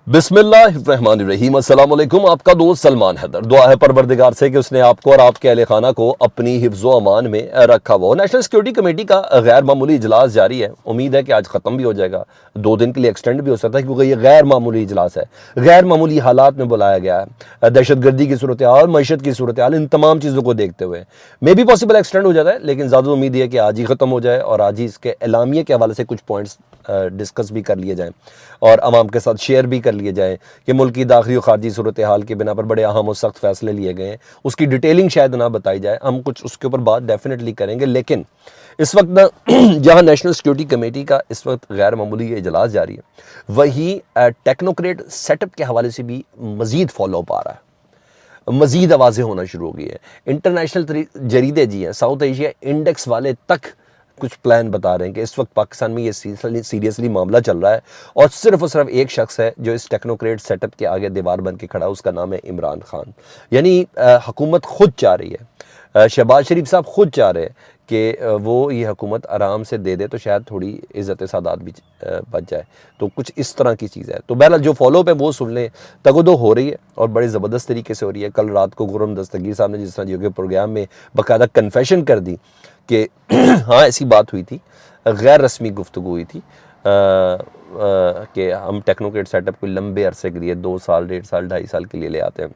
بسم اللہ الرحمن الرحیم۔ السلام علیکم، آپ کا دوست سلمان حیدر۔ دعا ہے پروردگار سے کہ اس نے آپ کو اور آپ کے اہل خانہ کو اپنی حفظ و امان میں رکھا ہوا ہو۔ نیشنل سیکورٹی کمیٹی کا غیر معمولی اجلاس جاری ہے، امید ہے کہ آج ختم بھی ہو جائے گا، 2 دن کے لیے ایکسٹینڈ بھی ہو سکتا ہے کیونکہ یہ غیر معمولی اجلاس ہے، غیر معمولی حالات میں بلایا گیا ہے۔ دہشت گردی کی صورتحال، معیشت کی صورتحال، ان تمام چیزوں کو دیکھتے ہوئے مے بھی پاسبل ایکسٹینڈ ہو جاتا ہے، لیکن زیادہ امید یہ ہے کہ آج ہی ختم ہو جائے اور آج ہی اس کے اعلامیے کے حوالے سے کچھ پوائنٹس ڈسکس بھی کر لیے جائیں اور عوام کے ساتھ شیئر بھی کر لیے جائیں کہ ملک کی داخلی و خارجی صورتحال کی بنا پر بڑے اہم و سخت فیصلے لیے گئے ہیں۔ اس کی ڈیٹیلنگ شاید نہ بتائی جائے، ہم کچھ اس کے اوپر بات ڈیفینیٹلی کریں گے، لیکن اس وقت جہاں نیشنل سیکورٹی کمیٹی کا اس وقت غیر معمولی یہ اجلاس جاری ہے، وہی ٹیکنوکریٹ سیٹ اپ کے حوالے سے بھی مزید فالو اپ آ رہا ہے، مزید آوازیں ہونا شروع ہو گئی ہیں۔ انٹرنیشنل جریدے جی ہیں، ساؤتھ ایشیا انڈیکس والے تک کچھ پلان بتا رہے ہیں کہ اس وقت پاکستان میں یہ سیریسلی معاملہ چل رہا ہے اور صرف ایک شخص ہے جو اس ٹیکنوکریٹ سیٹ اپ کے آگے دیوار بن کے کھڑا ہے، اس کا نام ہے عمران خان۔ یعنی حکومت خود چاہ رہی ہے، شہباز شریف صاحب خود چاہ رہے ہیں کہ وہ یہ حکومت آرام سے دے دے تو شاید تھوڑی عزت سادات بھی بچ جائے، تو کچھ اس طرح کی چیز ہے۔ تو بہرحال جو فالو اپ ہے وہ سن لیں، تگودو ہو رہی ہے اور بڑی زبردست طریقے سے ہو رہی ہے۔ کل رات کو خرم دستگیر صاحب نے جس طرح جیو کے پروگرام میں باقاعدہ کنفیشن کر دی کہ ہاں ایسی بات ہوئی تھی، غیر رسمی گفتگو ہوئی تھی کہ ہم ٹیکنوکریٹ سیٹ اپ کو لمبے عرصے کے لیے 2 سال 1.5 سال 2.5 سال کے لیے لے آتے ہیں۔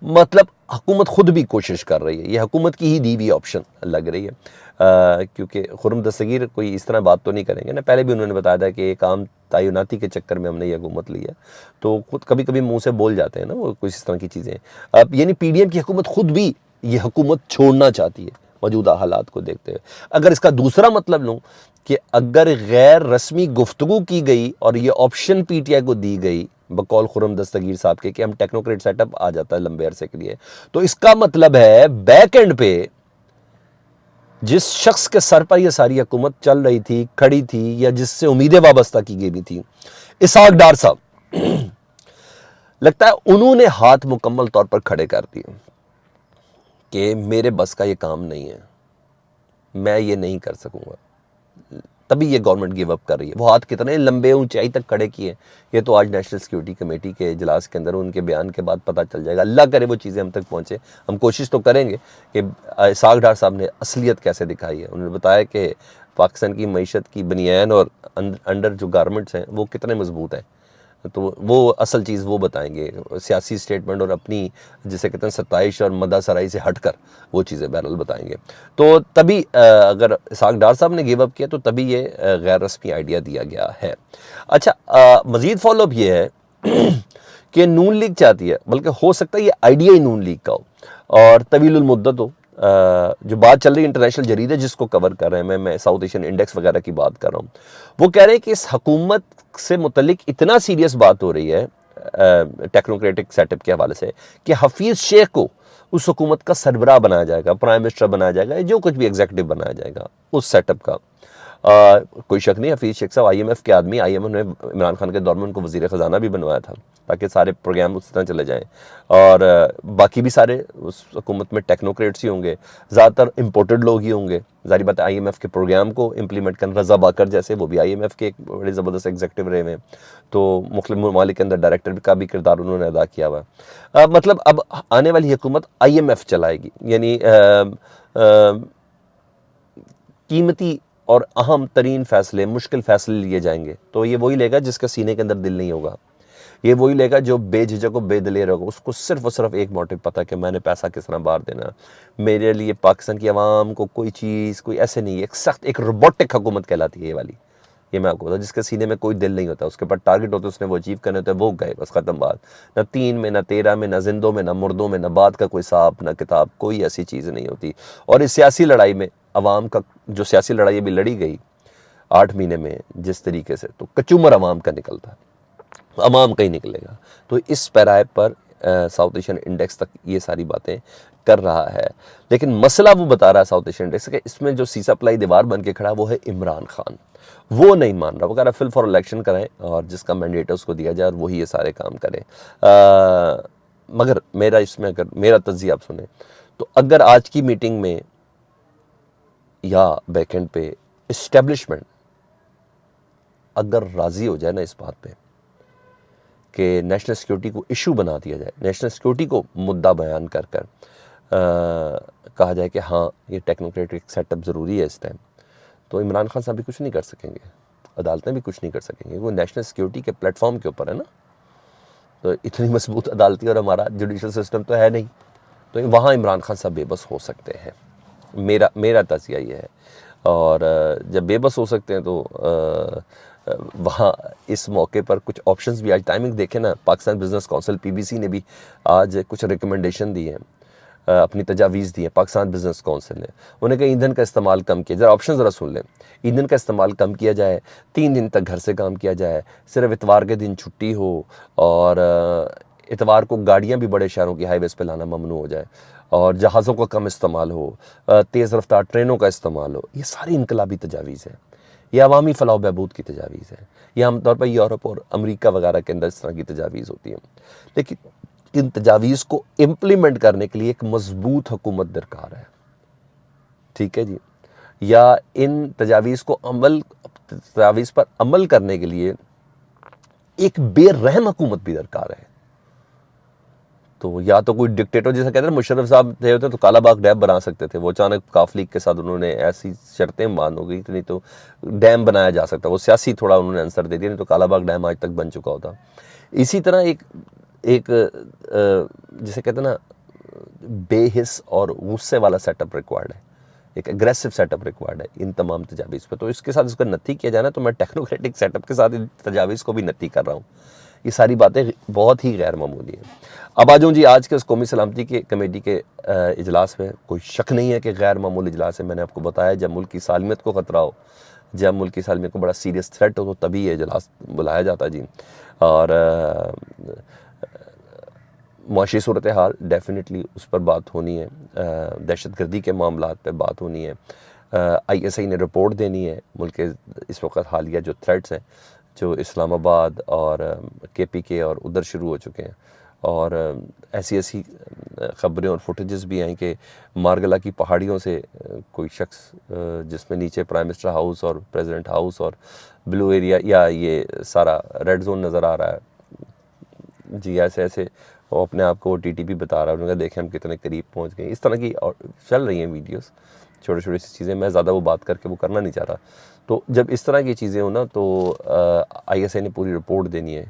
مطلب حکومت خود بھی کوشش کر رہی ہے، یہ حکومت کی ہی دی ہوئی آپشن لگ رہی ہے، کیونکہ خرم دستگیر کوئی اس طرح بات تو نہیں کریں گے نا، پہلے بھی انہوں نے بتایا تھا کہ ایک عام تعیناتی کے چکر میں ہم نے یہ حکومت لی ہے، تو خود کبھی کبھی منہ سے بول جاتے ہیں نا وہ کچھ اس طرح کی چیزیں۔ اب یعنی پی ڈی ایم کی حکومت خود بھی یہ حکومت چھوڑنا چاہتی ہے موجودہ حالات کو دیکھتے ہوئے۔ اگر اس کا دوسرا مطلب لوں کہ اگر غیر رسمی گفتگو کی گئی اور یہ آپشن پی ٹی آئی کو دی گئی بقول خرم دستگیر صاحب کے کہ ہم ٹیکنوکریٹ سیٹ اپ آ جاتا ہے لمبے عرصے کے لیے، تو اس کا مطلب ہے بیک اینڈ پہ جس شخص کے سر پر یہ ساری حکومت چل رہی تھی، کھڑی تھی، یا جس سے امیدیں وابستہ کی گئی تھی، اسحاق ڈار صاحب، لگتا ہے انہوں نے ہاتھ مکمل طور پر کھڑے کر دیے کہ میرے بس کا یہ کام نہیں ہے، میں یہ نہیں کر سکوں گا، تبھی یہ گورنمنٹ گیو اپ کر رہی ہے۔ وہ ہاتھ کتنے لمبے اونچائی تک کھڑے کیے یہ تو آج نیشنل سیکورٹی کمیٹی کے اجلاس کے اندر ان کے بیان کے بعد پتہ چل جائے گا۔ اللہ کرے وہ چیزیں ہم تک پہنچے، ہم کوشش تو کریں گے کہ اسحاق ڈار صاحب نے اصلیت کیسے دکھائی ہے۔ انہوں نے بتایا کہ پاکستان کی معیشت کی بنیان اور انڈر جو گارمنٹس ہیں وہ کتنے مضبوط ہیں، تو وہ اصل چیز وہ بتائیں گے، سیاسی سٹیٹمنٹ اور اپنی جسے کہتے ہیں ستائش اور مدح سرائی سے ہٹ کر وہ چیزیں بہرحال بتائیں گے۔ تو تبھی اگر اسحاق ڈار صاحب نے گیو اپ کیا تو تبھی یہ غیر رسمی آئیڈیا دیا گیا ہے۔ اچھا، مزید فالو اپ یہ ہے کہ نون لیگ چاہتی ہے، بلکہ ہو سکتا ہے یہ آئیڈیا ہی نون لیگ کا ہو اور طویل المدت ہو۔ جو بات چل رہی ہے انٹرنیشنل جریدے جس کو کور کر رہے ہیں، میں ساؤتھ ایشین انڈیکس وغیرہ کی بات کر رہا ہوں، وہ کہہ رہے ہیں کہ اس حکومت سے متعلق اتنا سیریس بات ہو رہی ہے ٹیکنوکریٹک سیٹ اپ کے حوالے سے کہ حفیظ شیخ کو اس حکومت کا سربراہ بنایا جائے گا، پرائم منسٹر بنایا جائے گا، جو کچھ بھی ایگزیکٹو بنایا جائے گا اس سیٹ اپ کا۔ کوئی شک نہیں، حفیظ شیخ صاحب آئی ایم ایف کے آدمی، آئی ایم ایف نے عمران خان کے دور میں ان کو وزیر خزانہ بھی بنوایا تھا تاکہ سارے پروگرام اس طرح چلے جائیں، اور باقی بھی سارے اس حکومت میں ٹیکنوکریٹس ہی ہوں گے، زیادہ تر امپورٹڈ لوگ ہی ہوں گے۔ ظاہر بات ہے آئی ایم ایف کے پروگرام کو امپلیمنٹ کرنا، رضا باکر جیسے وہ بھی آئی ایم ایف کے ایک بڑے زبردست ایگزیکٹو رہے ہیں، تو مختلف ممالک کے اندر ڈائریکٹر کا بھی کردار انہوں نے ادا کیا ہوا ہے۔ مطلب اب آنے والی حکومت آئی ایم ایف چلائے گی، یعنی قیمتی اور اہم ترین فیصلے، مشکل فیصلے لیے جائیں گے تو یہ وہی لے گا جس کا سینے کے اندر دل نہیں ہوگا، یہ وہی لے گا جو بے جھجک و بے دلیر ہوگا، اس کو صرف اور صرف ایک موٹیو پتہ کہ میں نے پیسہ کس طرح باہر دینا۔ میرے لیے پاکستان کی عوام کو کوئی چیز کوئی ایسے نہیں، ایک سخت ایک روبوٹک حکومت کہلاتی ہے یہ والی، یہ میں آپ کو بتا، جس کے سینے میں کوئی دل نہیں ہوتا، اس کے پاس ٹارگٹ ہوتا ہے، اس نے وہ اچیو کرنے ہوتے ہیں، وہ گئے بس ختم بات۔ نہ 3 میں، نہ 13 میں، نہ زندوں میں، نہ مردوں میں، نہ بات کا کوئی حساب، نہ کتاب، کوئی ایسی چیز نہیں ہوتی۔ اور اس سیاسی لڑائی میں عوام کا جو سیاسی لڑائی ابھی لڑی گئی 8 مہینے میں جس طریقے سے، تو کچومر عوام کا نکلتا ہے، عوام کا ہی نکلے گا۔ تو اس پیرائے پر ساؤتھ ایشین انڈیکس تک یہ ساری باتیں کر رہا ہے، لیکن مسئلہ وہ بتا رہا ہے ساؤتھ ایشین انڈیکس کہ اس میں جو سیسا پلائی دیوار بن کے کھڑا وہ ہے عمران خان، وہ نہیں مان رہا، وہ کہہ رہا فل فار الیکشن کریں اور جس کا مینڈیٹ ہے اس کو دیا جائے اور وہی یہ سارے کام کرے۔ مگر میرا اس میں اگر میرا تجزیہ آپ سنیں تو اگر آج کی میٹنگ میں یا بیک اینڈ پہ اسٹیبلشمنٹ اگر راضی ہو جائے نا اس بات پہ کہ نیشنل سیکیورٹی کو ایشو بنا دیا جائے، نیشنل سیکیورٹی کو مدعا بیان کر کہا جائے کہ ہاں یہ ٹیکنوکریٹک سیٹ اپ ضروری ہے اس ٹائم، تو عمران خان صاحب بھی کچھ نہیں کر سکیں گے، عدالتیں بھی کچھ نہیں کر سکیں گے، وہ نیشنل سیکیورٹی کے پلیٹ فارم کے اوپر ہے نا، تو اتنی مضبوط عدالتی اور ہمارا جوڈیشل سسٹم تو ہے نہیں، تو وہاں عمران خان صاحب بے بس ہو سکتے ہیں، میرا تجزیہ یہ ہے۔ اور جب بے بس ہو سکتے ہیں تو وہاں اس موقع پر کچھ آپشنز بھی، آج ٹائمنگ دیکھیں نا، پاکستان بزنس کونسل PBC نے بھی آج کچھ ریکمنڈیشن دی ہیں، اپنی تجاویز دی ہیں پاکستان بزنس کونسل نے، انہوں نے کہا ایندھن کا استعمال کم کیا جائے، آپشن ذرا سن لیں، ایندھن کا استعمال کم کیا جائے، 3 دن تک گھر سے کام کیا جائے، صرف اتوار کے دن چھٹی ہو، اور اتوار کو گاڑیاں بھی بڑے شہروں کی ہائی ویز پہ لانا ممنوع ہو جائے، اور جہازوں کا کم استعمال ہو، تیز رفتار ٹرینوں کا استعمال ہو۔ یہ ساری انقلابی تجاویز ہیں، یہ عوامی فلاح و بہبود کی تجاویز ہیں، یہ عام طور پر یورپ اور امریکہ وغیرہ کے اندر اس طرح کی تجاویز ہوتی ہیں، لیکن ان تجاویز کو امپلیمنٹ کرنے کے لیے ایک مضبوط حکومت درکار ہے، ٹھیک ہے جی، یا ان تجاویز پر عمل کرنے کے لیے ایک بے رحم حکومت بھی درکار ہے۔ تو یا تو کوئی ڈکٹیٹر، جیسا کہتے ہیں مشرف صاحب تھے ہوتے تو کالا باغ ڈیم بنا سکتے تھے، وہ اچانک کاف لیگ کے ساتھ انہوں نے ایسی شرطیں مان ہو گئی اتنی تو ڈیم بنایا جا سکتا، وہ سیاسی تھوڑا انہوں نے آنسر دے دیا، نہیں تو کالا باغ ڈیم آج تک بن چکا ہوتا۔ اسی طرح ایک جسے کہتے ہیں نا بے حس اور غصے والا سیٹ اپ ریکوائرڈ ہے، ایک اگریسو سیٹ اپ ریکوائرڈ ہے ان تمام تجاویز پہ، تو اس کے ساتھ اس کا نتی کیا جانا، تو میں ٹیکنوکریٹک سیٹ اپ کے ساتھ ان تجاویز کو بھی نتی کر رہا ہوں، یہ ساری باتیں بہت ہی غیر معمولی ہیں۔ اب آ جاؤں جی آج کے اس قومی سلامتی کے کمیٹی کے اجلاس میں، کوئی شک نہیں ہے کہ غیر معمولی اجلاس ہے، میں نے آپ کو بتایا جب ملک کی سالمیت کو خطرہ ہو، جب ملک کی سالمیت کو بڑا سیریس تھریٹ ہو تو تبھی یہ اجلاس بلایا جاتا جی، اور معاشی صورتحال ڈیفینیٹلی اس پر بات ہونی ہے، دہشت گردی کے معاملات پہ بات ہونی ہے، ISI نے رپورٹ دینی ہے، ملک کے اس وقت حالیہ جو تھریٹس ہیں جو اسلام آباد اور KPK اور ادھر شروع ہو چکے ہیں، اور ایسی خبریں اور فوٹیجز بھی ہیں کہ مارگلا کی پہاڑیوں سے کوئی شخص جس میں نیچے پرائم منسٹر ہاؤس اور پریزیڈنٹ ہاؤس اور بلو ایریا یا یہ سارا ریڈ زون نظر آ رہا ہے جی، ایسے وہ اپنے آپ کو TTP بتا رہا ہے، انہوں نے کہا دیکھیں ہم کتنے قریب پہنچ گئے، اس طرح کی چل رہی ہیں ویڈیوز، چھوٹی سی چیزیں، میں زیادہ وہ بات کر کے وہ کرنا نہیں چاہ رہا۔ تو جب اس طرح کی چیزیں ہوں نا تو ISI نے پوری رپورٹ دینی ہے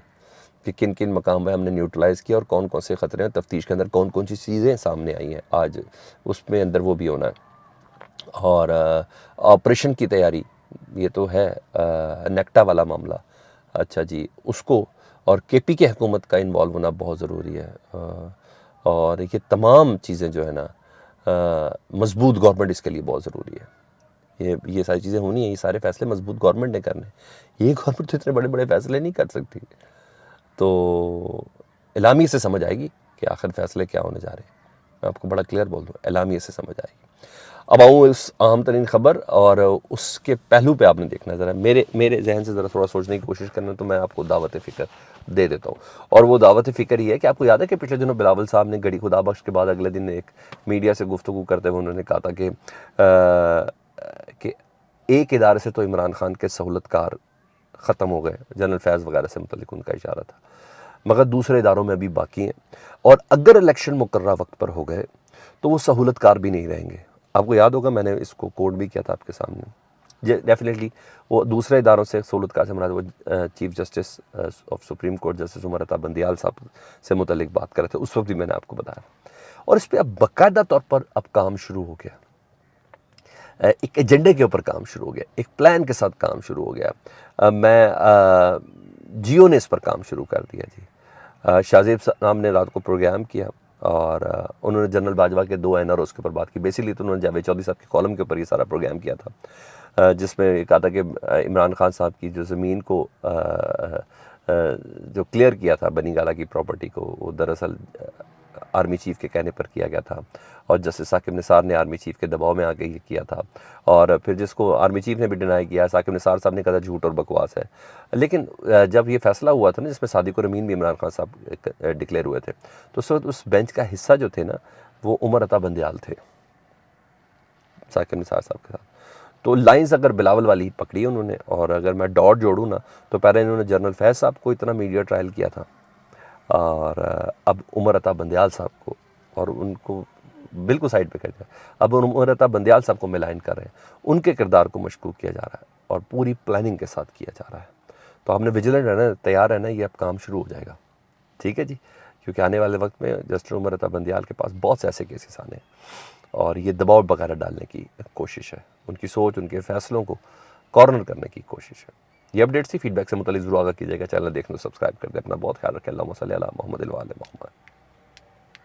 کہ کن کن مقام پہ ہم نے نیوٹرلائز کیا اور کون کون سے خطرے ہیں، تفتیش کے اندر کون کون سی چیزیں سامنے آئی ہیں آج، اس میں اندر وہ بھی ہونا ہے، اور آپریشن کی تیاری، یہ تو ہے نیکٹا والا معاملہ، اچھا جی، اس کو اور KPK حکومت کا انوالو ہونا بہت ضروری ہے، اور یہ تمام چیزیں جو ہے نا مضبوط گورنمنٹ اس کے لیے بہت ضروری ہے، یہ ساری چیزیں ہونی ہیں، یہ سارے فیصلے مضبوط گورنمنٹ نے کرنے، یہ گورنمنٹ تو اتنے بڑے بڑے فیصلے نہیں کر سکتی، تو اعلامیہ سے سمجھ آئے گی کہ آخر فیصلے کیا ہونے جا رہے ہیں، میں آپ کو بڑا کلیئر بول دوں، اعلامیہ سے سمجھ آئے گی۔ اب آؤں اس اہم ترین خبر اور اس کے پہلو پہ آپ نے دیکھنا، ذرا میرے ذہن سے ذرا تھوڑا سوچنے کی کوشش کرنا، تو میں آپ کو دعوت فکر دے دیتا ہوں، اور وہ دعوت فکر یہ ہے کہ آپ کو یاد ہے کہ پچھلے دنوں بلاول صاحب نے گڑی خدا بخش کے بعد اگلے دن ایک میڈیا سے گفتگو کرتے ہوئے انہوں نے کہا تھا کہ ایک ادارے سے تو عمران خان کے سہولت کار ختم ہو گئے، جنرل فیض وغیرہ سے متعلق ان کا اشارہ تھا، مگر دوسرے اداروں میں ابھی باقی ہیں، اور اگر الیکشن مقررہ وقت پر ہو گئے تو وہ سہولت کار بھی نہیں رہیں گے۔ آپ کو یاد ہوگا میں نے اس کو کوڈ بھی کیا تھا آپ کے سامنے، ڈیفینیٹلی وہ دوسرے اداروں سے سہولت کار سے مراد وہ chief justice of supreme court justice Umar Ata Bandial صاحب سے متعلق بات کر رہے تھے، اس وقت بھی میں نے آپ کو بتایا، اور اس پہ اب باقاعدہ طور پر اب کام شروع ہو گیا، ایک ایجنڈے کے اوپر کام شروع ہو گیا، ایک پلان کے ساتھ کام شروع ہو گیا، جیو نے اس پر کام شروع کر دیا جی، شاہزیب صاحب نے رات کو پروگرام کیا، اور انہوں نے جنرل باجوہ کے 2 NROs کے اوپر بات کی، بیسیکلی تو انہوں نے جاوید چودھری صاحب کے کالم کے اوپر یہ سارا پروگرام کیا تھا، جس میں کہا تھا کہ عمران خان صاحب کی جو زمین کو جو کلیئر کیا تھا بنی گالہ کی پراپرٹی کو، وہ دراصل آرمی چیف کے کہنے پر کیا گیا تھا، اور جسٹس ثاقب نثار نے آرمی چیف کے دباؤ میں آ کے یہ کیا تھا، اور پھر جس کو آرمی چیف نے بھی ڈینائی کیا، ثاقب نثار صاحب نے کہا تھا جھوٹ اور بکواس ہے، لیکن جب یہ فیصلہ ہوا تھا نا جس میں صادق الامین بھی عمران خان صاحب ڈکلیئر ہوئے تھے، تو اس وقت اس بینچ کا حصہ جو تھے نا وہ عمر عطا بندیال تھے ثاقب نثار صاحب کے ساتھ، تو لائنز اگر بلاول والی پکڑی انہوں نے، اور اگر میں ڈاٹ جوڑوں نا تو پہلے انہوں نے جنرل فیض صاحب کو اتنا میڈیا ٹرائل کیا تھا، اور اب عمر عطا بندیال صاحب کو، اور ان کو بالکل سائڈ پہ کر دیا، اب عمر عطا بندیال صاحب کو ملائن کر رہے ہیں، ان کے کردار کو مشکوک کیا جا رہا ہے اور پوری پلاننگ کے ساتھ کیا جا رہا ہے۔ تو آپ نے ویجیلنٹ رہنا، تیار رہنا، یہ اب کام شروع ہو جائے گا، ٹھیک ہے جی، کیونکہ آنے والے وقت میں جسٹس عمر عطا بندیال کے پاس بہت سے ایسے کیسز آنے ہیں اور یہ دباؤ وغیرہ ڈالنے کی کوشش ہے، ان کی سوچ، ان کے فیصلوں کو کارنر کرنے کی کوشش ہے۔ یہ اپڈیٹس ہی فیڈ بیک سے متعلق ضرور آگاہ کیجیے گا، چینل دیکھنا سبسکرائب کر دیں، اپنا بہت خیال رکھیں، اللہم صلی علی محمد و آل محمد۔